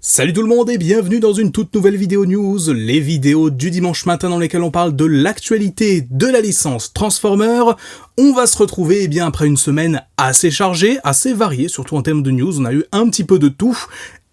Salut tout le monde et bienvenue dans une toute nouvelle vidéo news, les vidéos du dimanche matin dans lesquelles on parle de l'actualité de la licence Transformers. On va se retrouver après une semaine assez chargée, assez variée, surtout en termes de news, on a eu un petit peu de tout,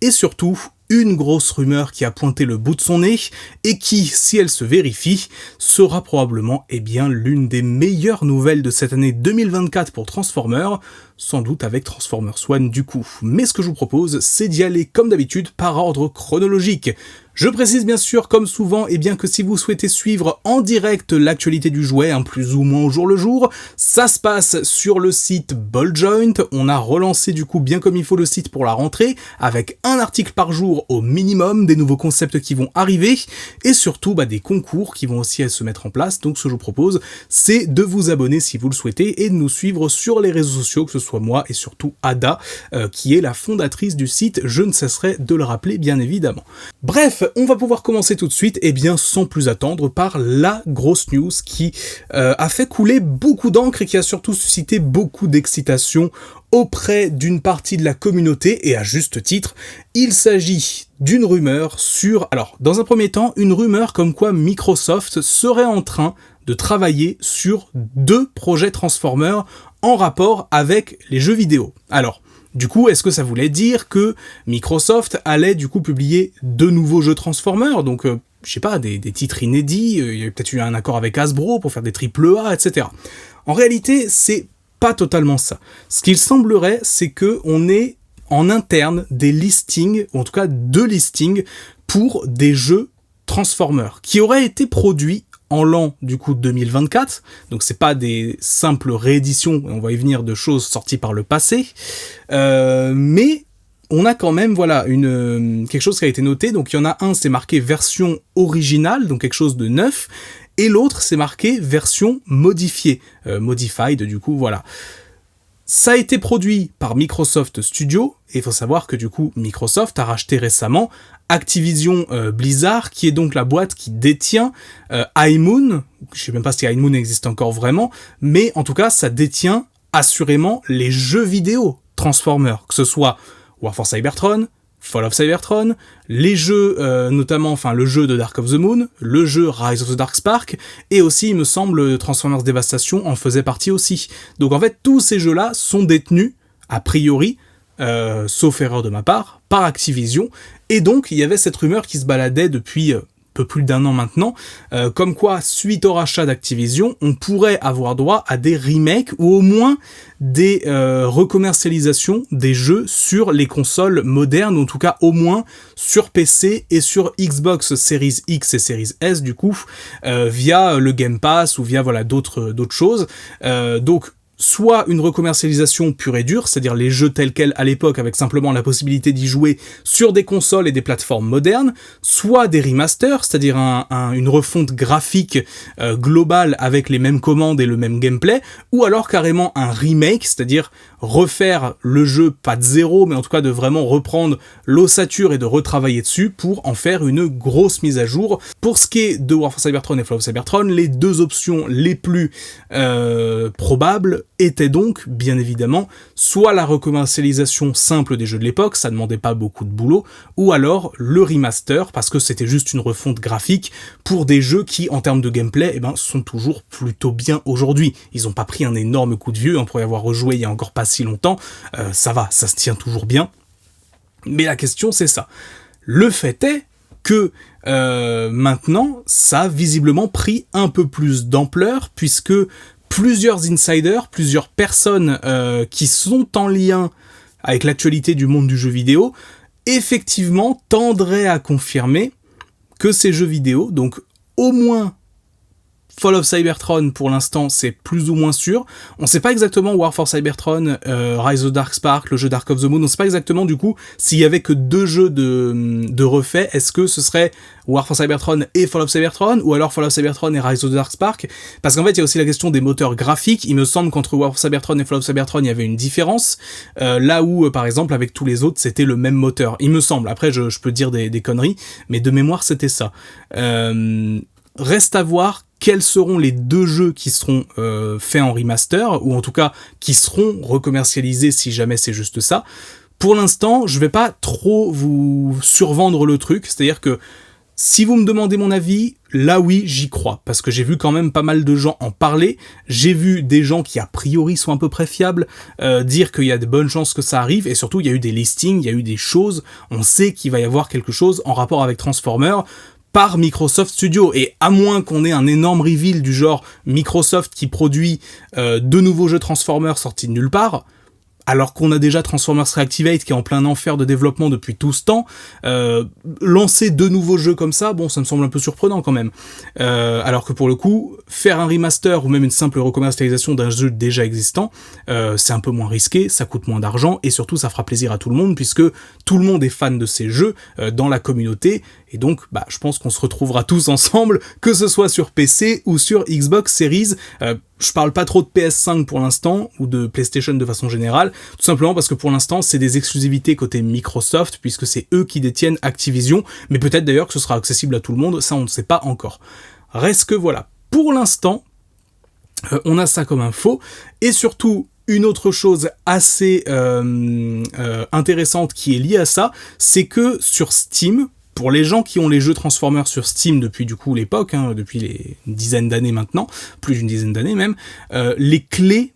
et surtout une grosse rumeur qui a pointé le bout de son nez, et qui, si elle se vérifie, sera probablement l'une des meilleures nouvelles de cette année 2024 pour Transformers, sans doute avec Transformers One du coup. Mais ce que je vous propose, c'est d'y aller comme d'habitude par ordre chronologique. Je précise bien sûr, comme souvent, que si vous souhaitez suivre en direct l'actualité du jouet, plus ou moins au jour le jour, ça se passe sur le site Balljoint. On a relancé du coup bien comme il faut le site pour la rentrée, avec un article par jour au minimum, des nouveaux concepts qui vont arriver, et surtout des concours qui vont aussi se mettre en place. Donc ce que je vous propose, c'est de vous abonner si vous le souhaitez, et de nous suivre sur les réseaux sociaux, que ce soit moi et surtout Ada, qui est la fondatrice du site, je ne cesserai de le rappeler bien évidemment. Bref, on va pouvoir commencer tout de suite, sans plus attendre, par la grosse news qui a fait couler beaucoup d'encre et qui a surtout suscité beaucoup d'excitation auprès d'une partie de la communauté, et à juste titre. Il s'agit d'une rumeur sur... Alors, dans un premier temps, une rumeur comme quoi Microsoft serait en train de travailler sur 2 projets Transformers en rapport avec les jeux vidéo. Alors, du coup, est-ce que ça voulait dire que Microsoft allait du coup publier 2 nouveaux jeux Transformers, donc je sais pas, des titres inédits, il y a peut-être eu un accord avec Hasbro pour faire des AAA, etc. En réalité, c'est pas totalement ça. Ce qu'il semblerait, c'est que on ait en interne des listings, ou en tout cas 2 listings, pour des jeux Transformers, qui auraient été produits en l'an du coup 2024, donc c'est pas des simples rééditions, on va y venir, de choses sorties par le passé, mais on a quand même quelque chose qui a été noté. Donc il y en a un, c'est marqué version originale, donc quelque chose de neuf, et l'autre c'est marqué version modifiée, modified du coup, voilà. Ça a été produit par Microsoft Studios, et il faut savoir que du coup Microsoft a racheté récemment Activision Blizzard, qui est donc la boîte qui détient High Moon. Je sais même pas si High Moon existe encore vraiment, mais en tout cas ça détient assurément les jeux vidéo Transformers, que ce soit War for Cybertron, Fall of Cybertron, les jeux notamment, le jeu de Dark of the Moon, le jeu Rise of the Dark Spark, et aussi il me semble Transformers Devastation en faisait partie aussi. Donc en fait tous ces jeux-là sont détenus, a priori, sauf erreur de ma part, par Activision, et donc il y avait cette rumeur qui se baladait depuis peu plus d'1 an maintenant, comme quoi, suite au rachat d'Activision, on pourrait avoir droit à des remakes, ou au moins des recommercialisations des jeux sur les consoles modernes, ou en tout cas au moins sur PC et sur Xbox Series X et Series S du coup, via le Game Pass ou via d'autres choses. Donc soit une recommercialisation pure et dure, c'est-à-dire les jeux tels quels à l'époque avec simplement la possibilité d'y jouer sur des consoles et des plateformes modernes, soit des remasters, c'est-à-dire une refonte graphique globale avec les mêmes commandes et le même gameplay, ou alors carrément un remake, c'est-à-dire refaire le jeu pas de zéro, mais en tout cas de vraiment reprendre l'ossature et de retravailler dessus pour en faire une grosse mise à jour. Pour ce qui est de War for Cybertron et Fall of Cybertron, les 2 options les plus probables était donc, bien évidemment, soit la recommercialisation simple des jeux de l'époque, ça demandait pas beaucoup de boulot, ou alors le remaster, parce que c'était juste une refonte graphique pour des jeux qui, en termes de gameplay, sont toujours plutôt bien aujourd'hui. Ils ont pas pris un énorme coup de vieux, pour y avoir rejoué il y a encore pas si longtemps, ça va, ça se tient toujours bien. Mais la question, c'est ça. Le fait est que maintenant, ça a visiblement pris un peu plus d'ampleur, puisque plusieurs insiders, plusieurs personnes qui sont en lien avec l'actualité du monde du jeu vidéo, effectivement tendraient à confirmer que ces jeux vidéo, donc au moins Fall of Cybertron pour l'instant c'est plus ou moins sûr, on sait pas exactement War for Cybertron, Rise of the Dark Spark, le jeu Dark of the Moon, on sait pas exactement du coup s'il y avait que 2 jeux de refait, est-ce que ce serait War for Cybertron et Fall of Cybertron, ou alors Fall of Cybertron et Rise of the Dark Spark, parce qu'en fait il y a aussi la question des moteurs graphiques. Il me semble qu'entre War for Cybertron et Fall of Cybertron il y avait une différence, là où par exemple avec tous les autres c'était le même moteur, il me semble, après je peux dire des conneries, mais de mémoire c'était ça. Reste à voir quels seront les 2 jeux qui seront faits en remaster, ou en tout cas qui seront recommercialisés si jamais c'est juste ça. pour l'instant, je vais pas trop vous survendre le truc, c'est-à-dire que si vous me demandez mon avis, là oui, j'y crois, parce que j'ai vu quand même pas mal de gens en parler, j'ai vu des gens qui a priori sont à peu près fiables, dire qu'il y a de bonnes chances que ça arrive, et surtout il y a eu des listings, il y a eu des choses, on sait qu'il va y avoir quelque chose en rapport avec Transformers, par Microsoft Studio, et à moins qu'on ait un énorme reveal du genre Microsoft qui produit de nouveaux jeux Transformers sortis de nulle part, alors qu'on a déjà Transformers Reactivate qui est en plein enfer de développement depuis tout ce temps, lancer de nouveaux jeux comme ça, bon, ça me semble un peu surprenant quand même. Alors que pour le coup, faire un remaster ou même une simple recommercialisation d'un jeu déjà existant, c'est un peu moins risqué, ça coûte moins d'argent, et surtout ça fera plaisir à tout le monde, puisque tout le monde est fan de ces jeux dans la communauté, et donc je pense qu'on se retrouvera tous ensemble, que ce soit sur PC ou sur Xbox Series. Je parle pas trop de PS5 pour l'instant, ou de PlayStation de façon générale, tout simplement parce que pour l'instant c'est des exclusivités côté Microsoft, puisque c'est eux qui détiennent Activision, mais peut-être d'ailleurs que ce sera accessible à tout le monde, ça on ne sait pas encore. Reste que voilà, pour l'instant, on a ça comme info, et surtout, une autre chose assez intéressante qui est liée à ça, c'est que sur Steam, pour les gens qui ont les jeux Transformers sur Steam depuis du coup l'époque, depuis une dizaine d'années maintenant, plus d'une dizaine d'années même, les clés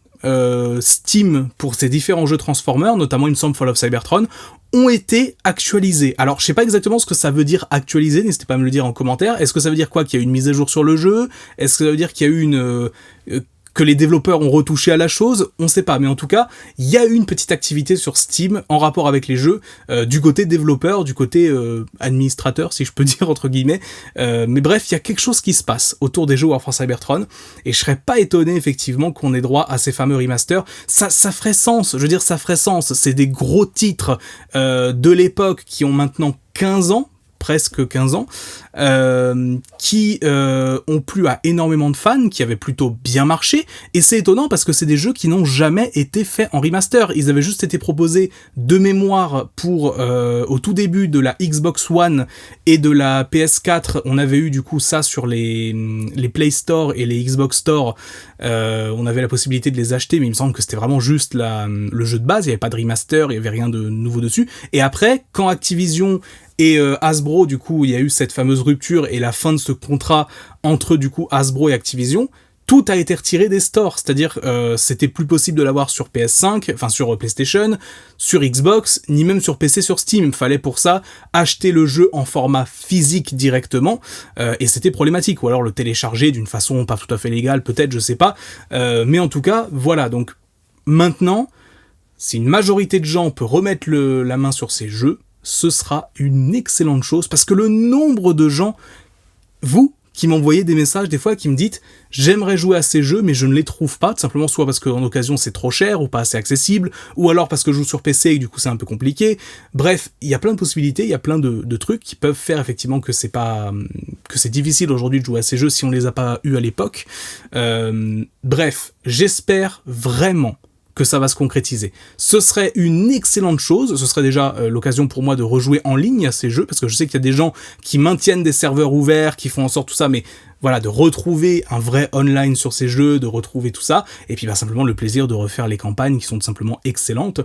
Steam pour ces différents jeux Transformers, notamment il me semble Fall of Cybertron, ont été actualisés. Alors je sais pas exactement ce que ça veut dire actualiser, n'hésitez pas à me le dire en commentaire. Est-ce que ça veut dire quoi, qu'il y a eu une mise à jour sur le jeu? Est-ce que ça veut dire qu'il y a eu que les développeurs ont retouché à la chose, on sait pas, mais en tout cas, il y a eu une petite activité sur Steam en rapport avec les jeux, du côté développeur, du côté administrateur, si je peux dire, entre guillemets, mais bref, il y a quelque chose qui se passe autour des jeux War for Cybertron, et je serais pas étonné, effectivement, qu'on ait droit à ces fameux remasters. Ça ferait sens, je veux dire, ça ferait sens, c'est des gros titres de l'époque qui ont maintenant 15 ans, presque 15 ans, qui ont plu à énormément de fans, qui avaient plutôt bien marché, et c'est étonnant parce que c'est des jeux qui n'ont jamais été faits en remaster. Ils avaient juste été proposés de mémoire pour au tout début de la Xbox One et de la PS4, on avait eu du coup ça sur les Play Store et les Xbox Store, on avait la possibilité de les acheter, mais il me semble que c'était vraiment juste le jeu de base, il n'y avait pas de remaster, il n'y avait rien de nouveau dessus, et après, quand Activision et Hasbro, du coup, il y a eu cette fameuse rupture et la fin de ce contrat entre, du coup, Hasbro et Activision, tout a été retiré des stores, c'est-à-dire c'était plus possible de l'avoir sur PS5, enfin sur PlayStation, sur Xbox, ni même sur PC, sur Steam. Il fallait pour ça acheter le jeu en format physique directement, et c'était problématique, ou alors le télécharger d'une façon pas tout à fait légale, peut-être, je sais pas, mais en tout cas, voilà, donc maintenant, si une majorité de gens peut remettre la main sur ces jeux, ce sera une excellente chose, parce que le nombre de gens, vous, qui m'envoyez des messages des fois, qui me dites « J'aimerais jouer à ces jeux, mais je ne les trouve pas », tout simplement soit parce qu'en occasion c'est trop cher, ou pas assez accessible, ou alors parce que je joue sur PC et du coup c'est un peu compliqué. Bref, il y a plein de possibilités, il y a plein de trucs qui peuvent faire effectivement que c'est difficile aujourd'hui de jouer à ces jeux si on les a pas eus à l'époque. Bref, j'espère vraiment que ça va se concrétiser. Ce serait une excellente chose, ce serait déjà l'occasion pour moi de rejouer en ligne à ces jeux, parce que je sais qu'il y a des gens qui maintiennent des serveurs ouverts, qui font en sorte tout ça, mais voilà, de retrouver un vrai online sur ces jeux, de retrouver tout ça, et puis simplement le plaisir de refaire les campagnes qui sont tout simplement excellentes.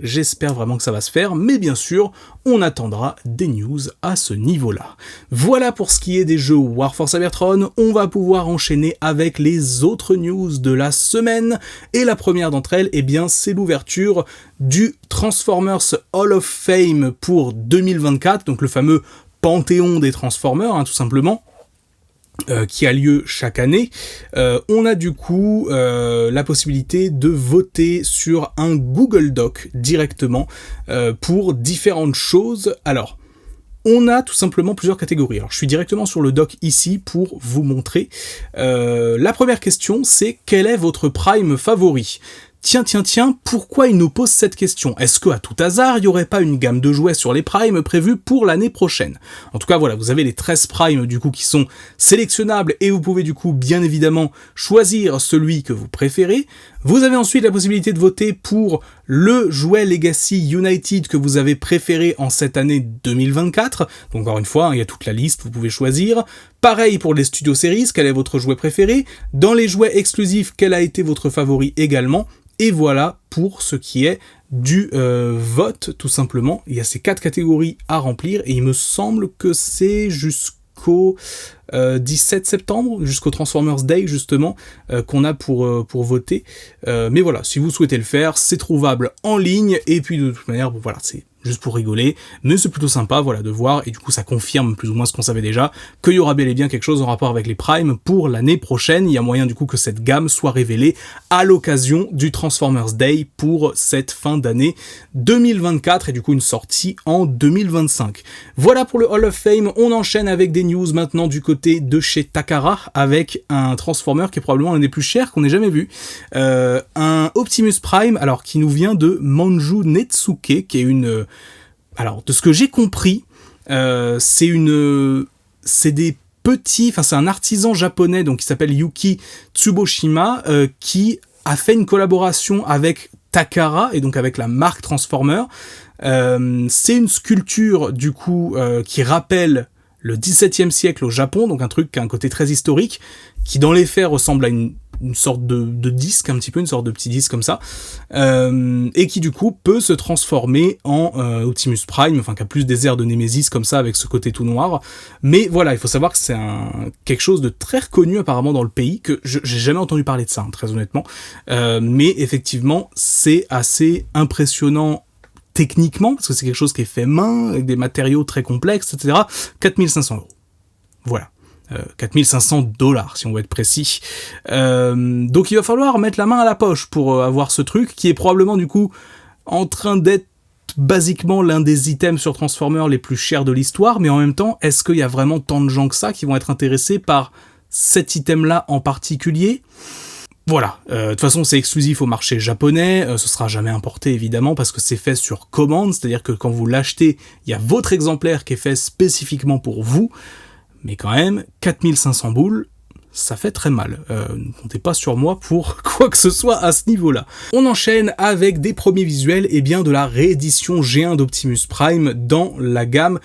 J'espère vraiment que ça va se faire, mais bien sûr, on attendra des news à ce niveau-là. Voilà pour ce qui est des jeux War for Cybertron, on va pouvoir enchaîner avec les autres news de la semaine, et la première d'entre elles, eh bien, c'est l'ouverture du Transformers Hall of Fame pour 2024, donc le fameux panthéon des Transformers, tout simplement, qui a lieu chaque année. On a du coup la possibilité de voter sur un Google Doc directement pour différentes choses. Alors, on a tout simplement plusieurs catégories. Alors, je suis directement sur le doc ici pour vous montrer. La première question, c'est quel est votre Prime favori ? Tiens, pourquoi il nous pose cette question ? Est-ce qu'à tout hasard, il n'y aurait pas une gamme de jouets sur les Primes prévue pour l'année prochaine ? En tout cas, voilà, vous avez les 13 Primes du coup qui sont sélectionnables et vous pouvez du coup bien évidemment choisir celui que vous préférez. Vous avez ensuite la possibilité de voter pour le jouet Legacy United que vous avez préféré en cette année 2024. Donc encore une fois, il y a toute la liste, vous pouvez choisir. Pareil pour les Studio Series, quel est votre jouet préféré ? Dans les jouets exclusifs, quel a été votre favori également ? Et voilà pour ce qui est du vote, tout simplement. Il y a ces 4 catégories à remplir, et il me semble que c'est jusqu'au 17 septembre, jusqu'au Transformers Day justement, qu'on a pour voter. Mais voilà, si vous souhaitez le faire, c'est trouvable en ligne, et puis de toute manière, bon, voilà, c'est juste pour rigoler, mais c'est plutôt sympa, voilà, de voir, et du coup ça confirme plus ou moins ce qu'on savait déjà, qu'il y aura bel et bien quelque chose en rapport avec les Primes pour l'année prochaine. Il y a moyen du coup que cette gamme soit révélée à l'occasion du Transformers Day pour cette fin d'année 2024, et du coup une sortie en 2025. Voilà pour le Hall of Fame. On enchaîne avec des news maintenant du côté de chez Takara, avec un Transformer qui est probablement l'un des plus chers qu'on ait jamais vu, un Optimus Prime, alors qui nous vient de Manju Netsuke, qui est une... alors, de ce que j'ai compris, c'est des petits... enfin, c'est un artisan japonais, donc qui s'appelle Yuki Tsuboshima, qui a fait une collaboration avec Takara, et donc avec la marque Transformer. C'est une sculpture, du coup, qui rappelle le XVIIe siècle au Japon, donc un truc qui a un côté très historique, qui dans les faits ressemble à une sorte de disque, un petit peu, une sorte de petit disque comme ça, et qui du coup peut se transformer en Optimus Prime, enfin qui a plus des airs de Nemesis comme ça, avec ce côté tout noir. Mais voilà, il faut savoir que c'est quelque chose de très reconnu apparemment dans le pays, que j'ai jamais entendu parler de ça, hein, très honnêtement, mais effectivement c'est assez impressionnant techniquement, parce que c'est quelque chose qui est fait main, avec des matériaux très complexes, etc. 4500 €. Voilà. 4500 $, si on veut être précis. Donc il va falloir mettre la main à la poche pour avoir ce truc, qui est probablement du coup en train d'être basiquement l'un des items sur Transformers les plus chers de l'histoire, mais en même temps, est-ce qu'il y a vraiment tant de gens que ça qui vont être intéressés par cet item-là en particulier ? Voilà, de toute façon c'est exclusif au marché japonais, ce sera jamais importé évidemment parce que c'est fait sur commande, c'est-à-dire que quand vous l'achetez, il y a votre exemplaire qui est fait spécifiquement pour vous, mais quand même, 4500 boules, ça fait très mal. Ne comptez pas sur moi pour quoi que ce soit à ce niveau-là. On enchaîne avec des premiers visuels, et bien de la réédition G1 d'Optimus Prime dans la gamme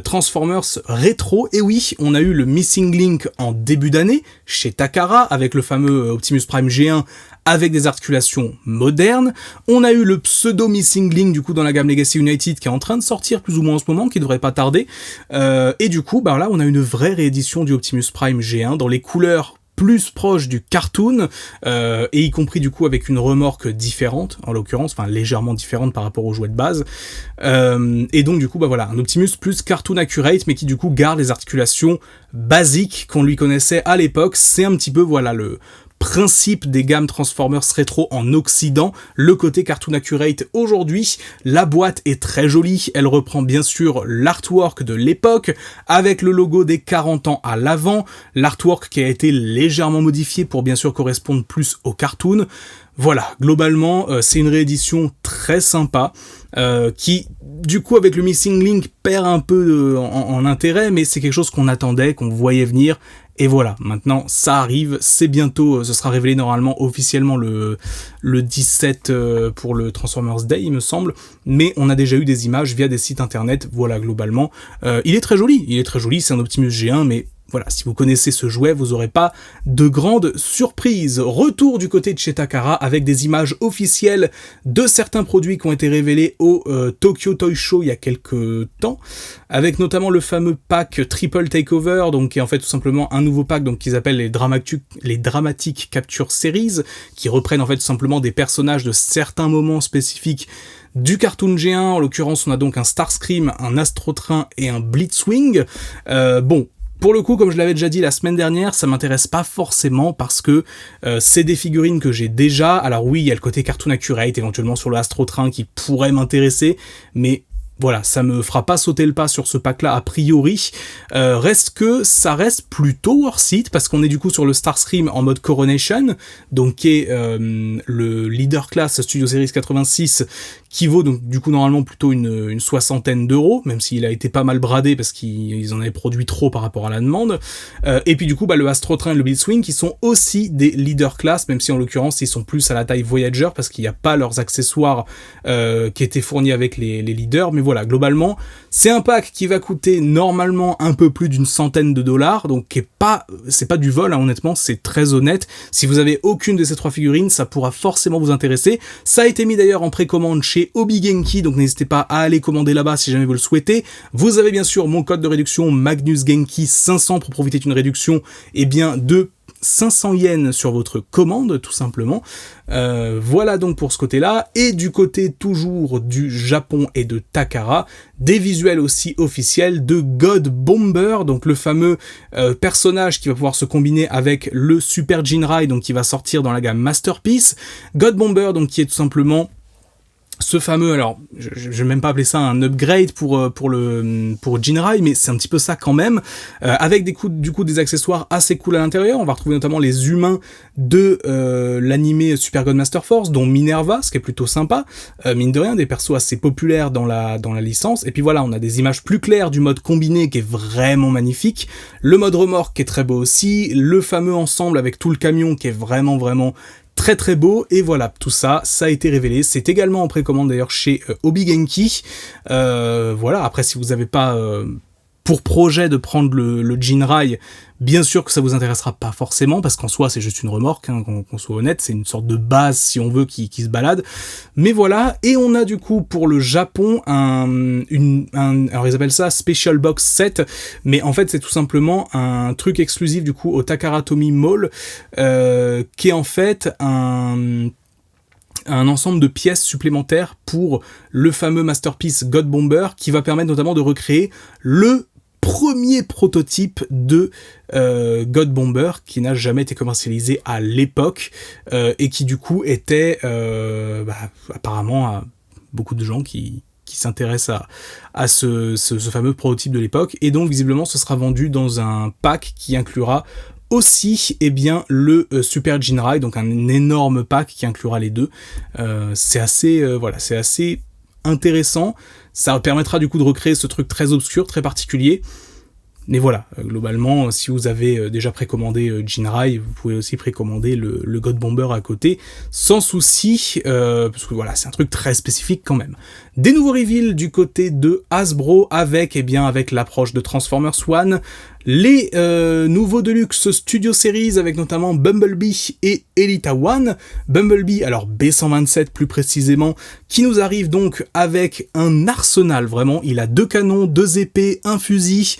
Transformers Retro. Et oui, on a eu le Missing Link en début d'année chez Takara avec le fameux Optimus Prime G1 avec des articulations modernes. On a eu le pseudo Missing Link du coup dans la gamme Legacy United qui est en train de sortir plus ou moins en ce moment, qui devrait pas tarder. Et du coup, bah là, on a une vraie réédition du Optimus Prime G1 dans les couleurs plus proches du cartoon, et y compris du coup avec une remorque différente, en l'occurrence, enfin légèrement différente par rapport au jouet de base. Et donc du coup, bah voilà, un Optimus plus cartoon accurate, mais qui du coup garde les articulations basiques qu'on lui connaissait à l'époque. C'est un petit peu, voilà, le principe des gammes Transformers rétro en Occident, le côté cartoon accurate aujourd'hui. La boîte est très jolie, elle reprend bien sûr l'artwork de l'époque, avec le logo des 40 ans à l'avant, l'artwork qui a été légèrement modifié pour bien sûr correspondre plus au cartoon. Voilà, globalement, c'est une réédition très sympa, qui, du coup, avec le Missing Link, perd un peu en intérêt, mais c'est quelque chose qu'on attendait, qu'on voyait venir, et voilà, maintenant, ça arrive, c'est bientôt, ce sera révélé normalement officiellement le 17 pour le Transformers Day, il me semble, mais on a déjà eu des images via des sites internet, voilà, globalement. Il est très joli, c'est un Optimus G1, mais voilà, si vous connaissez ce jouet, vous n'aurez pas de grandes surprises. Retour du côté de chez Takara avec des images officielles de certains produits qui ont été révélés au Tokyo Toy Show il y a quelques temps, avec notamment le fameux pack Triple Takeover, donc qui est en fait tout simplement un nouveau pack donc qu'ils appellent les Dramatic Capture Series, qui reprennent en fait tout simplement des personnages de certains moments spécifiques du cartoon G1. En l'occurrence, on a donc un Starscream, un Astrotrain et un Blitzwing. Bon, pour le coup, comme je l'avais déjà dit la semaine dernière, ça m'intéresse pas forcément parce que c'est des figurines que j'ai déjà. Alors oui, il y a le côté cartoon accurate éventuellement sur le Astrotrain qui pourrait m'intéresser, mais voilà, ça me fera pas sauter le pas sur ce pack-là a priori. Reste que ça reste plutôt worth it, parce qu'on est du coup sur le Starscream en mode Coronation, donc qui est le Leader Class Studio Series 86, qui vaut donc du coup normalement plutôt une soixantaine d'euros, même s'il a été pas mal bradé parce qu'ils en avaient produit trop par rapport à la demande. Et puis du coup, bah, le Astrotrain et le Blitzwing qui sont aussi des Leader Class, même si en l'occurrence ils sont plus à la taille Voyager parce qu'il n'y a pas leurs accessoires qui étaient fournis avec les leaders. Mais voilà, globalement, c'est un pack qui va coûter normalement un peu plus d'une centaine de $, donc c'est pas du vol, hein, honnêtement, c'est très honnête. Si vous avez aucune de ces 3 figurines, ça pourra forcément vous intéresser. Ça a été mis d'ailleurs en précommande chez Hobby Genki, donc n'hésitez pas à aller commander là-bas si jamais vous le souhaitez. Vous avez bien sûr mon code de réduction Magnus Genki 500 pour profiter d'une réduction de 500 yens sur votre commande, tout simplement. Voilà donc pour ce côté-là. Et du côté toujours du Japon et de Takara, des visuels aussi officiels de God Bomber, donc le fameux personnage qui va pouvoir se combiner avec le Super Jinrai, donc qui va sortir dans la gamme Masterpiece. God Bomber, donc qui est tout simplement ce fameux, alors je vais même pas appeler ça un upgrade pour Jinrai, mais c'est un petit peu ça quand même, avec des accessoires assez cool à l'intérieur. On va retrouver notamment les humains de l'animé Super God Master Force, dont Minerva, ce qui est plutôt sympa, mine de rien, des persos assez populaires dans la licence. Et puis voilà, on a des images plus claires du mode combiné qui est vraiment magnifique, le mode remorque qui est très beau aussi, le fameux ensemble avec tout le camion qui est vraiment très très beau, et voilà, tout ça, ça a été révélé. C'est également en précommande d'ailleurs chez Hobby Genki. Voilà, après si vous n'avez pas pour projet de prendre le Jinrai, bien sûr que ça vous intéressera pas forcément, parce qu'en soi c'est juste une remorque, hein, qu'on soit honnête, c'est une sorte de base si on veut qui se balade. Mais voilà, et on a du coup pour le Japon alors ils appellent ça Special Box Set, mais en fait c'est tout simplement un truc exclusif du coup au Takaratomi Mall, qui est en fait un ensemble de pièces supplémentaires pour le fameux Masterpiece God Bomber, qui va permettre notamment de recréer le premier prototype de God Bomber qui n'a jamais été commercialisé à l'époque, et qui du coup était apparemment à beaucoup de gens qui s'intéressent à ce fameux prototype de l'époque, et donc visiblement ce sera vendu dans un pack qui inclura aussi le Super Jinrai, donc un énorme pack qui inclura les deux. C'est assez intéressant. Ça permettra du coup de recréer ce truc très obscur, très particulier. Mais voilà, globalement, si vous avez déjà précommandé Jinrai, vous pouvez aussi précommander le God Bomber à côté, sans souci, parce que voilà, c'est un truc très spécifique quand même. Des nouveaux reveals du côté de Hasbro, avec l'approche de Transformers One, les nouveaux Deluxe Studio Series, avec notamment Bumblebee et Elita One. Bumblebee, alors B127 plus précisément, qui nous arrive donc avec un arsenal, vraiment, il a 2 canons, 2 épées, un fusil,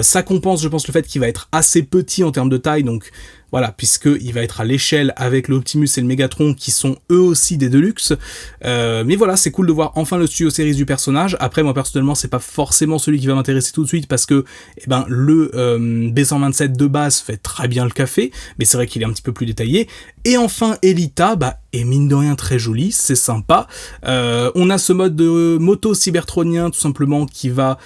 ça compense je pense le fait qu'il va être assez petit en termes de taille, donc voilà, puisqu'il va être à l'échelle avec l'Optimus et le Megatron qui sont eux aussi des Deluxe. Mais voilà, c'est cool de voir enfin le studio series du personnage. Après, moi personnellement, c'est pas forcément celui qui va m'intéresser tout de suite, parce que le B127 de base fait très bien le café, mais c'est vrai qu'il est un petit peu plus détaillé. Et enfin, Elita, est mine de rien très joli, c'est sympa. On a ce mode de moto cybertronien tout simplement qui va,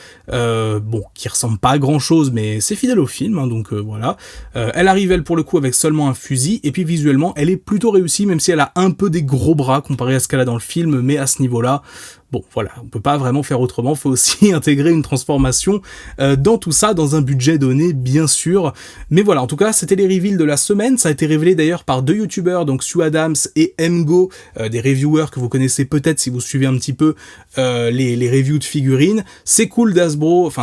qui ressemble pas à grand chose, mais c'est fidèle au film, hein, donc voilà. Elle arrive elle pour le coup avec seulement un fusil, et puis visuellement elle est plutôt réussie, même si elle a un peu des gros bras comparé à ce qu'elle a dans le film, mais à ce niveau-là, bon voilà, on peut pas vraiment faire autrement, faut aussi intégrer une transformation dans tout ça, dans un budget donné bien sûr. Mais voilà, en tout cas c'était les reveals de la semaine. Ça a été révélé d'ailleurs par 2 youtubeurs, donc Sue Adams et MGO, des reviewers que vous connaissez peut-être si vous suivez un petit peu les reviews de figurines. C'est cool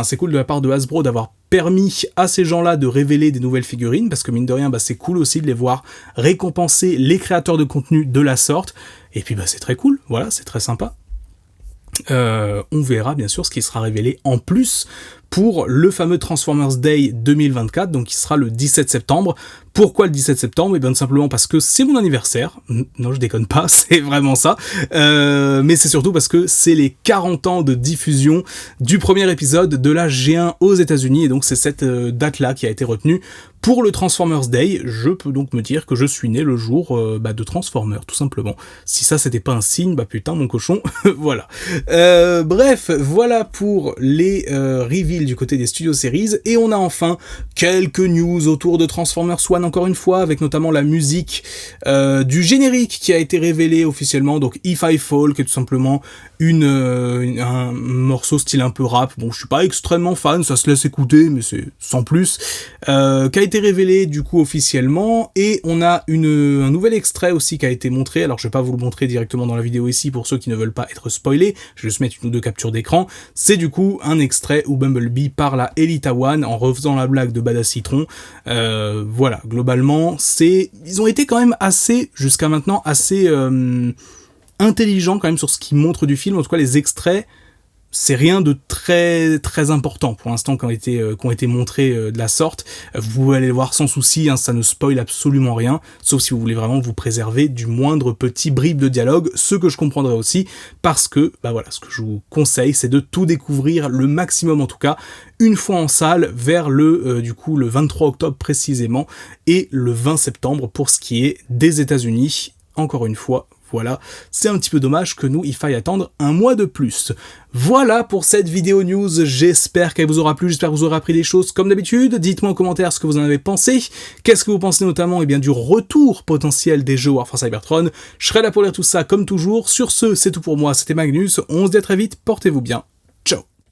c'est cool de la part de Hasbro d'avoir permis à ces gens-là de révéler des nouvelles figurines, parce que mine de rien, c'est cool aussi de les voir récompenser les créateurs de contenu de la sorte. Et puis c'est très cool, voilà, c'est très sympa. On verra bien sûr ce qui sera révélé en plus pour le fameux Transformers Day 2024, donc qui sera le 17 septembre. Pourquoi le 17 septembre ? Et bien tout simplement parce que c'est mon anniversaire. Non, je déconne pas, c'est vraiment ça. Mais c'est surtout parce que c'est les 40 ans de diffusion du premier épisode de la G1 aux États-Unis, et donc c'est cette date-là qui a été retenue pour le Transformers Day. Je peux donc me dire que je suis né le jour de Transformers, tout simplement. Si ça c'était pas un signe, putain mon cochon, voilà. Bref, voilà pour les reveals reveal du côté des Studio Series, et on a enfin quelques news autour de Transformers One encore une fois, avec notamment la musique du générique qui a été révélée officiellement, donc If I Fall, qui est tout simplement un morceau style un peu rap. Bon, je suis pas extrêmement fan, ça se laisse écouter, mais c'est sans plus, qui a été révélé du coup officiellement, et on a un nouvel extrait aussi qui a été montré. Alors je vais pas vous le montrer directement dans la vidéo ici pour ceux qui ne veulent pas être spoilés, je vais juste mettre une ou deux captures d'écran. C'est du coup un extrait où Bumblebee parle à Elita One en refaisant la blague de Badass Citron. Voilà, globalement, ils ont été quand même jusqu'à maintenant, assez intelligents quand même sur ce qu'ils montrent du film. En tout cas, les extraits, c'est rien de très très important pour l'instant qui ont été montrés de la sorte. Vous pouvez aller le voir sans souci, hein, ça ne spoil absolument rien, sauf si vous voulez vraiment vous préserver du moindre petit bribe de dialogue, ce que je comprendrai aussi, parce que, bah voilà, ce que je vous conseille, c'est de tout découvrir, le maximum en tout cas, une fois en salle, vers le 23 octobre précisément, et le 20 septembre pour ce qui est des États-Unis, encore une fois. Voilà, c'est un petit peu dommage que il faille attendre un mois de plus. Voilà pour cette vidéo news, j'espère qu'elle vous aura plu, j'espère que vous aurez appris des choses comme d'habitude. Dites-moi en commentaire ce que vous en avez pensé. Qu'est-ce que vous pensez notamment du retour potentiel des jeux War for Cybertron. Je serai là pour lire tout ça comme toujours. Sur ce, c'est tout pour moi, c'était Magnus, on se dit à très vite, portez-vous bien, ciao.